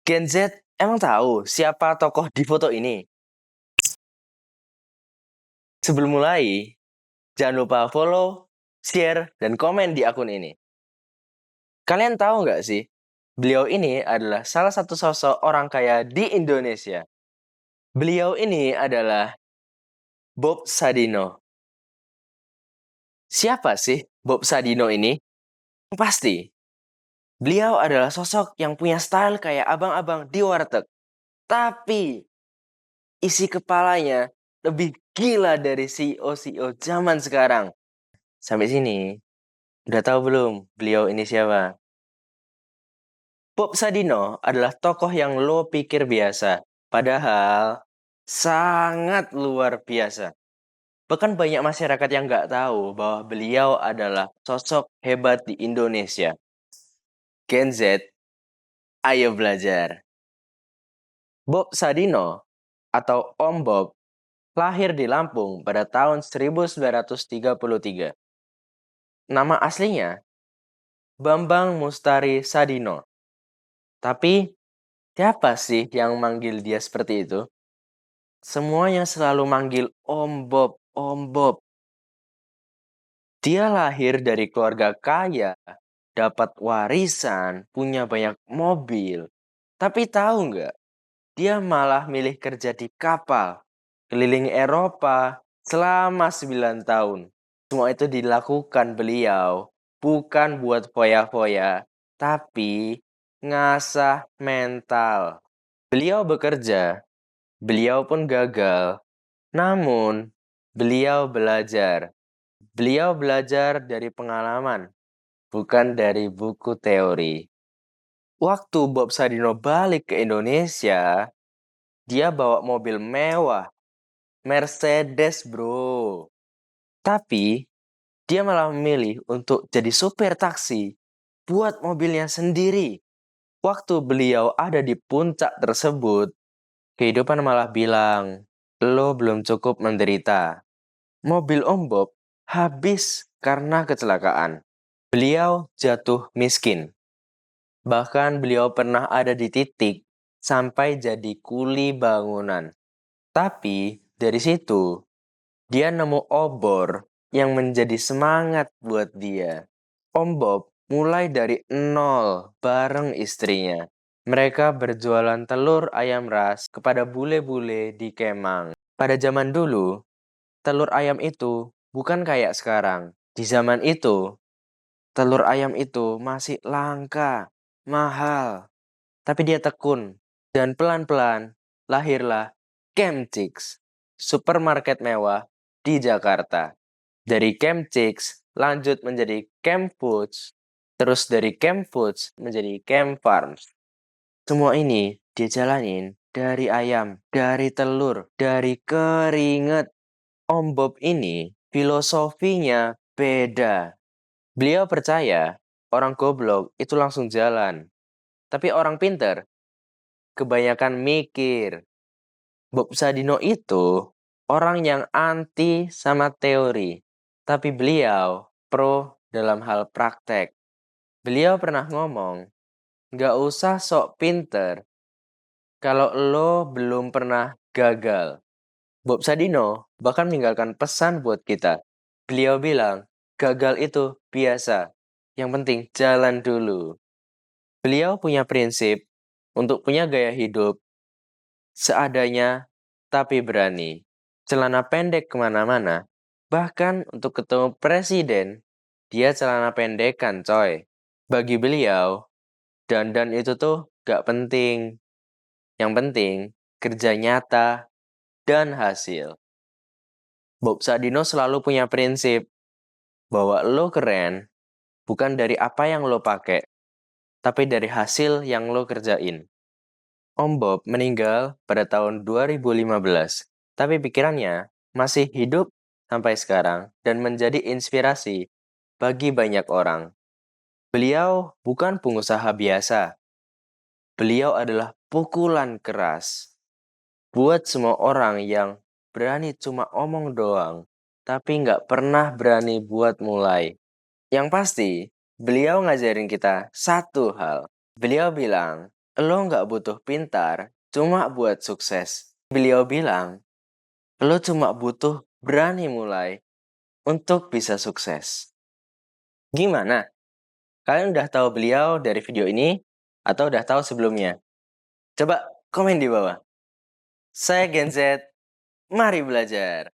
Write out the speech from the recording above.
Gen Z emang tahu siapa tokoh di foto ini? Sebelum mulai, jangan lupa follow, share, dan komen di akun ini. Kalian tahu nggak sih, beliau ini adalah salah satu sosok orang kaya di Indonesia. Beliau ini adalah Bob Sadino. Siapa sih Bob Sadino ini? Pasti, beliau adalah sosok yang punya style kayak abang-abang di warteg. Tapi, isi kepalanya lebih gila dari CEO-CEO zaman sekarang. Sampai sini, udah tahu belum beliau ini siapa? Bob Sadino adalah tokoh yang lo pikir biasa, padahal sangat luar biasa. Bahkan banyak masyarakat yang nggak tahu bahwa beliau adalah sosok hebat di Indonesia. Gen Z, ayo belajar. Bob Sadino atau Om Bob lahir di Lampung pada tahun 1933. Nama aslinya Bambang Mustari Sadino. Tapi siapa sih yang manggil dia seperti itu? Semuanya selalu manggil Om Bob, Om Bob. Dia lahir dari keluarga kaya, dapat warisan, punya banyak mobil. Tapi tahu nggak? Dia malah milih kerja di kapal, keliling Eropa selama 9 tahun. Semua itu dilakukan beliau bukan buat foya-foya, tapi ngasah mental. Beliau bekerja, beliau pun gagal. Namun, beliau belajar. Beliau belajar dari pengalaman, bukan dari buku teori. Waktu Bob Sadino balik ke Indonesia, dia bawa mobil mewah, Mercedes bro. Tapi, dia malah memilih untuk jadi supir taksi buat mobilnya sendiri. Waktu beliau ada di puncak tersebut, kehidupan malah bilang, lo belum cukup menderita. Mobil Om Bob habis karena kecelakaan. Beliau jatuh miskin. Bahkan beliau pernah ada di titik sampai jadi kuli bangunan. Tapi dari situ, dia nemu obor yang menjadi semangat buat dia. Om Bob mulai dari nol bareng istrinya. Mereka berjualan telur ayam ras kepada bule-bule di Kemang. Pada zaman dulu, telur ayam itu bukan kayak sekarang. Di zaman itu, telur ayam itu masih langka, mahal. Tapi dia tekun. Dan pelan-pelan lahirlah Chemchicks, supermarket mewah di Jakarta. Dari Chemchicks lanjut menjadi Chemfoods, terus dari Chemfoods menjadi Chemfarms. Semua ini dia jalanin dari ayam, dari telur, dari keringat. Om Bob ini filosofinya beda. Beliau percaya orang goblok itu langsung jalan. Tapi orang pinter kebanyakan mikir. Bob Sadino itu orang yang anti sama teori. Tapi beliau pro dalam hal praktek. Beliau pernah ngomong, gak usah sok pinter kalau lo belum pernah gagal. Bob Sadino bahkan meninggalkan pesan buat kita. Beliau bilang, gagal itu biasa. Yang penting jalan dulu. Beliau punya prinsip untuk punya gaya hidup seadanya tapi berani. Celana pendek kemana-mana. Bahkan untuk ketemu presiden, dia celana pendekan coy. Bagi beliau, dandan itu tuh gak penting. Yang penting kerja nyata dan hasil. Bob Sadino selalu punya prinsip bahwa lo keren bukan dari apa yang lo pakai, tapi dari hasil yang lo kerjain. Om Bob meninggal pada tahun 2015, tapi pikirannya masih hidup sampai sekarang dan menjadi inspirasi bagi banyak orang. Beliau bukan pengusaha biasa. Beliau adalah pukulan keras buat semua orang yang berani cuma omong doang, tapi nggak pernah berani buat mulai. Yang pasti, beliau ngajarin kita satu hal. Beliau bilang, lo nggak butuh pintar cuma buat sukses. Beliau bilang, lo cuma butuh berani mulai untuk bisa sukses. Gimana? Kalian udah tahu beliau dari video ini atau udah tahu sebelumnya? Coba komen di bawah. Saya Gen Z, mari belajar.